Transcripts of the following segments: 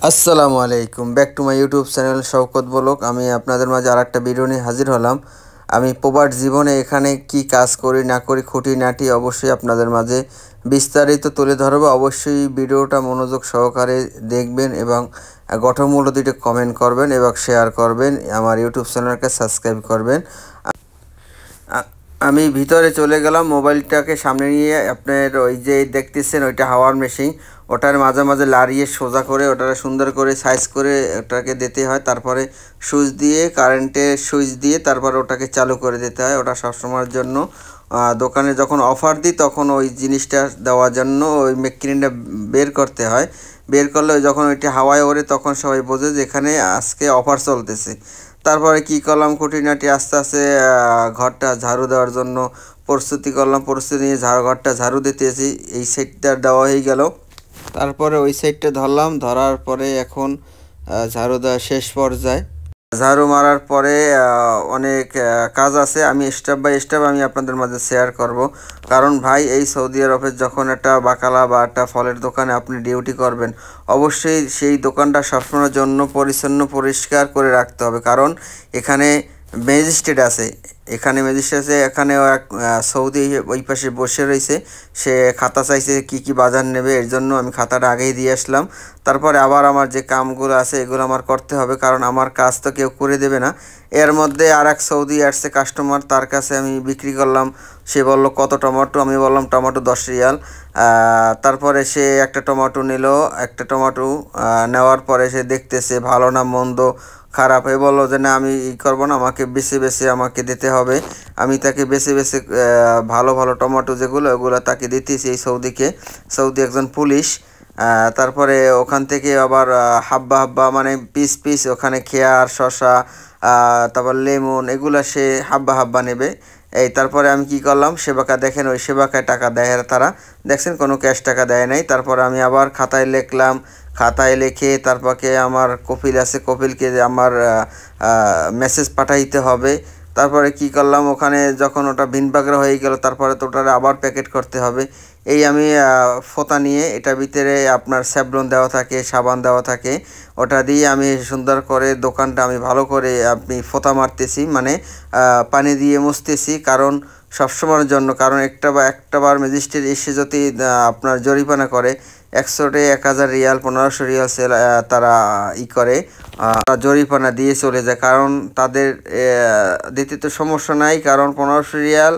আসসালামু আলাইকুম, back to my YouTube channel Shawkat blog. আমি আপনাদের মাঝে আরেকটা ভিডিও নিয়ে হাজির হলাম। আমি প্রবাস জীবনে এখানে কি কাজ করি না করি খুঁটিনাটি অবশ্যই আপনাদের মাঝে বিস্তারিত তুলে ধরবো। অবশ্যই ভিডিওটা মনোযোগ সহকারে দেখবেন এবং গঠনমূলক দুটো কমেন্ট করবেন এবং শেয়ার করবেন, আমার ইউটিউব চ্যানেলকে সাবস্ক্রাইব করবেন। আমি ভিতরে চলে গেলাম, মোবাইলটাকে সামনে নিয়ে। আপনার ওই যে দেখতেছেন ওইটা হাওয়ার মেশিন, ওটার মাঝে মাঝে লাড়িয়ে সোজা করে ওটা সুন্দর করে সাইজ করে ওটাকে দিতে হয়। তারপরে সুইচ দিয়ে, কারেন্টের সুইচ দিয়ে তারপর ওটাকে চালু করে দিতে হয়। ওটা সবসময়ের জন্য দোকানে যখন অফার দিই তখন ওই জিনিসটা দেওয়ার জন্য ওই মেকিনটা বের করতে হয়। বের করলে যখন ওইটা হাওয়ায় ওড়ে তখন সবাই বোঝে যে এখানে আজকে অফার চলতেছে। তারপরে কি করলাম, খুঁটিনাটি আস্তে আস্তে ঘরটা ঝাড়ু দেওয়ার জন্য প্রস্তুতি করলাম। প্রস্তুতি নিয়ে ঘরটা ঝাড়ু দিতেছি। এই সাইডটা দেওয়া হয়ে গেল, তারপরে ওই সাইডটা ধরলাম। ধরার পরে এখন ঝাড়ু দেওয়া শেষ পর্যায়ে। ঝাড়ু মারার পরে অনেক কাজ আছে, আমি স্টেপ বাই স্টেপ আমি আপনাদের মাঝে শেয়ার করব। কারণ ভাই, এই সৌদি আরবে যখন একটা বাকালা বা একটা ফলের দোকানে আপনি ডিউটি করবেন, অবশ্যই সেই দোকানটা সবসময়ের জন্য পরিচ্ছন্ন পরিষ্কার করে রাখতে হবে। কারণ এখানে ম্যাজিস্ট্রেট আছে, এখানেও এক সৌদি ওই পাশে বসে রয়েছে। সে খাতা চাইছে কি কি বাজার নেবে, এর জন্য আমি খাতাটা আগেই দিয়ে আসলাম। তারপরে আবার আমার যে কামগুলো আছে এগুলো আমার করতে হবে, কারণ আমার কাজ তো কেউ করে দেবে না। এর মধ্যে আর এক সৌদি আসছে কাস্টমার, তার কাছে আমি বিক্রি করলাম। সে বলল কত টমেটো, আমি বললাম টমেটো 10 রিয়াল। তারপরে সে একটা টমেটো নিল। একটা টমেটো নেওয়ার পরে সে দেখতেছে ভালো না মন্দ খারাপ, এ বললো যে না আমি করবো না, আমাকে বেছে বেছে আমাকে দিতে হবে। আমি তাকে বেছে বেছে ভালো ভালো টমেটো যেগুলো ওগুলো তাকে দিতেছি এই সৌদি একজন পুলিশ। তারপরে ওখান থেকে আবার হাব্বা হাব্বা মানে পিস পিস ওখানে খেয়ার শসা, তারপর লেমন, এগুলো সে হাব্বা হাব্বা নেবে। তারপরে আমি কি করলাম, সেবাকা দেখেন ওই সেবাকায় টাকা দেয় তারা, দেখছেন কোনো ক্যাশ টাকা দেয় নাই। তারপরে আমি আবার খাতায় লিখলাম, খাতায় লিখে তারপরে আমার কপিল আছে, কপিলকে আমার মেসেজ পাঠাইতে হবে। তারপরে কি করলাম, ওখানে যখন ওটা ভিনবাগরা হয়ে গেল তারপরে তো ওটা আবার প্যাকেট করতে হবে। এই আমি ফোঁতা নিয়ে, এটার ভিতরে আপনার স্যাভলন দেওয়া থাকে, সাবান দেওয়া থাকে, ওটা দিয়ে আমি সুন্দর করে দোকানটা আমি ভালো করে আপনি ফোঁতা মারতেছি, মানে পানি দিয়ে মুছতেছি। কারণ সবসময়ের জন্য, কারণ একটাবার ম্যাজিস্ট্রেট এসে যদি আপনার জরিমানা করে 100 রিয়াল 1500 রিয়াল তারা করে জরিমানা দিয়ে চলে যায়। কারণ তাদের দিতে তো সমস্যা নাই, কারণ 1500 রিয়াল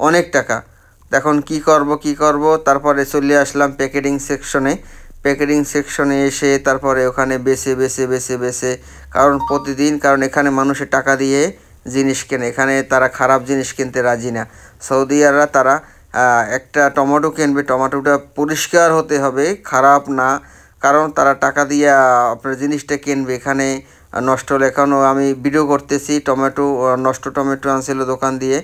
অনেক টাকা। এখন কি করব, তারপরে চলে আসলাম প্যাকেটিং সেকশনে এসে তারপরে ওখানে বেছে কারণ প্রতিদিন, কারণ এখানে মানুষের টাকা দিয়ে জিনিস কেনে, এখানে তারা খারাপ জিনিস কিনতে রাজি না। সৌদিয়াররা তারা একটা টমেটো কিনবে, টমেটোটা পরিষ্কার হতে হবে, খারাপ না, কারণ তারা টাকা দিয়ে আপনার জিনিসটা কিনবে। এখানে নষ্ট হলে, এখনও আমি ভিডিও করতেছি, নষ্ট টমেটো আনছিল দোকান দিয়ে,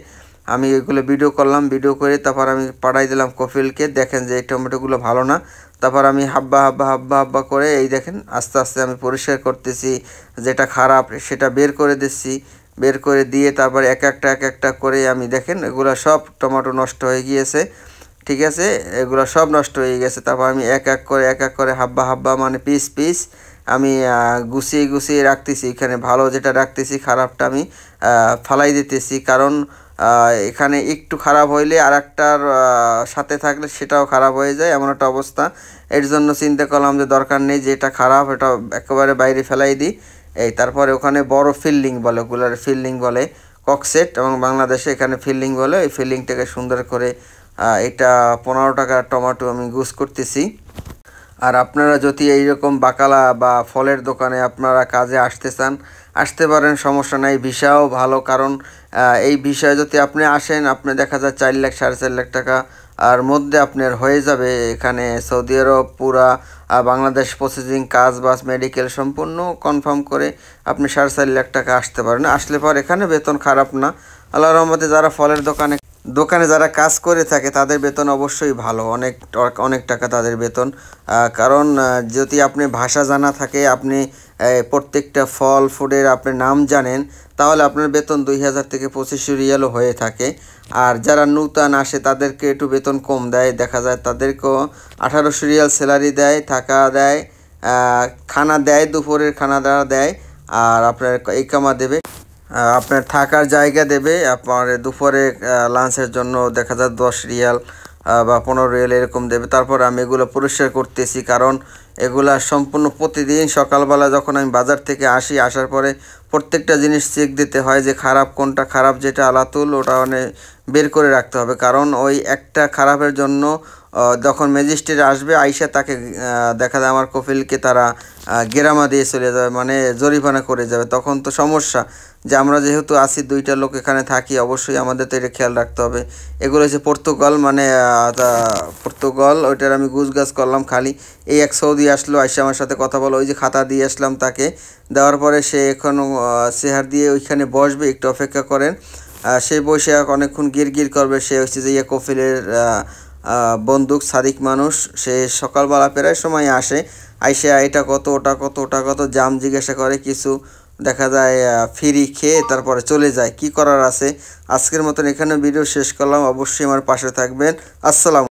আমি এগুলো ভিডিও করলাম। ভিডিও করে তারপর আমি পাঠাই দিলাম কফিলকে, দেখেন যে এই টমেটোগুলো ভালো না। তারপর আমি হাব্বা করে এই দেখেন আস্তে আস্তে আমি পরিষ্কার করতেছি, যেটা খারাপ সেটা বের করে দিচ্ছি। বের করে দিয়ে তারপর এক একটা করে আমি দেখেন এগুলো সব টমেটো নষ্ট হয়ে গিয়েছে, ঠিক আছে, এগুলো সব নষ্ট হয়ে গেছে। তারপর আমি এক এক করে হাব্বা মানে পিস আমি গুছিয়ে রাখতেছি। এখানে ভালো যেটা রাখতেছি, খারাপটা আমি ফালাই দিতেছি। কারণ এখানে একটু খারাপ হইলে আর একটার সাথে থাকলে সেটাও খারাপ হয়ে যায়, এমন একটা অবস্থা। এর জন্য চিন্তা করলাম যে দরকার নেই, যে এটা খারাপ এটা একেবারে বাইরে ফেলাই দিই। তারপরে ওখানে বড় ফিল্ডিং বলে, ওগুলার ফিল্ডিং বলে ককসেট, এবং বাংলাদেশে এখানে ফিল্ডিং বলে। এই ফিল্ডিংটাকে সুন্দর করে এটা 15 টাকার টমেটো আমি গুছ করতেছি। আর আপনারা যদি এইরকম বাকালা বা ফলের দোকানে আপনারা কাজে আসতে চান, আসতে পারেন, সমস্যা নাই, ভিসাও ভালো। কারণ এই ভিসায় যদি আপনি আসেন, আপনি দেখা যায় 4 লাখ 4.5 লাখ টাকা আর মধ্যে আপনার হয়ে যাবে এখানে সৌদি আরব পুরা বাংলাদেশ প্রসেসিং কাজ বাস মেডিকেল সম্পূর্ণ কনফার্ম করে আপনি 4.5 লাখ টাকা আসতে পারেন। আসলে পর এখানে বেতন খারাপ না, আল্লাহর রহমতে। যারা ফলের দোকানে যারা কাজ করে থাকে তাদের বেতন অবশ্যই ভালো, অনেক টাকা তাদের বেতন। কারণ যদি আপনি ভাষা জানা থাকে, আপনি প্রত্যেকটা ফল ফুডের আপনি নাম জানেন, তাহলে আপনার বেতন 2000 থেকে 2500 রিয়ালও হয়ে থাকে। আর যারা নূতন আসে তাদেরকে একটু বেতন কম দেয়, দেখা যায় তাদেরকেও 1800 রিয়াল স্যালারি দেয়, টাকা দেয়। খানা দেয়, দুপুরের খানা দানা দেয়, আর আপনার ইকামা দেবে, আপনার থাকার জায়গা দেবে। আপনার দুপুরে লাঞ্চের জন্য দেখা যায় 10 রিয়াল বা 15 রিয়াল এরকম দেবে। তারপর আমি এগুলো পরিষ্কার করতেছি, কারণ এগুলা সম্পূর্ণ প্রতিদিন সকালবেলা যখন আমি বাজার থেকে আসার পরে প্রত্যেকটা জিনিস চেক দিতে হয় যে খারাপ কোনটা, খারাপ যেটা আলাতুল ওটা মানে বের করে রাখতে হবে, কারণ ওই একটা খারাপের জন্য যখন ম্যাজিস্ট্রেট আসবে আইসা তাকে দেখা যায় আমার কফিলকে তারা গেরামা দিয়ে চলে যাবে, মানে জরিমানা করে যাবে। তখন তো সমস্যা যে আমরা যেহেতু আছি 2টা লোক এখানে থাকি, অবশ্যই আমাদের তো এটা খেয়াল রাখতে হবে। এগুলো হচ্ছে পর্তুগাল, মানে পর্তুগাল, ওইটার আমি গুছগাছ করলাম খালি। এই এক সৌদি আসলো, আইসা আমার সাথে কথা বলো, ওই যে খাতা দিয়ে আসলাম তাকে, দেওয়ার পরে সে এখনও চেহার দিয়ে ওইখানে বসবে, একটু অপেক্ষা করেন। সে বসে অনেকক্ষণ গির করবে। সে হচ্ছে যে কফিলের বন্দুক সাদিক মানুষ, সে সকালবেলা প্রায় সময় আসে, আইসা এটা কত ওটা কত ওটা কত জাম জিজ্ঞাসা করে, কিছু দেখা যায় ফ্রি খেয়ে তারপরে চলে যায়। কি করার আছে। আজকের মতন এখানে ভিডিও শেষ করলাম, অবশ্যই আমার পাশে থাকবেন। আসসালাম।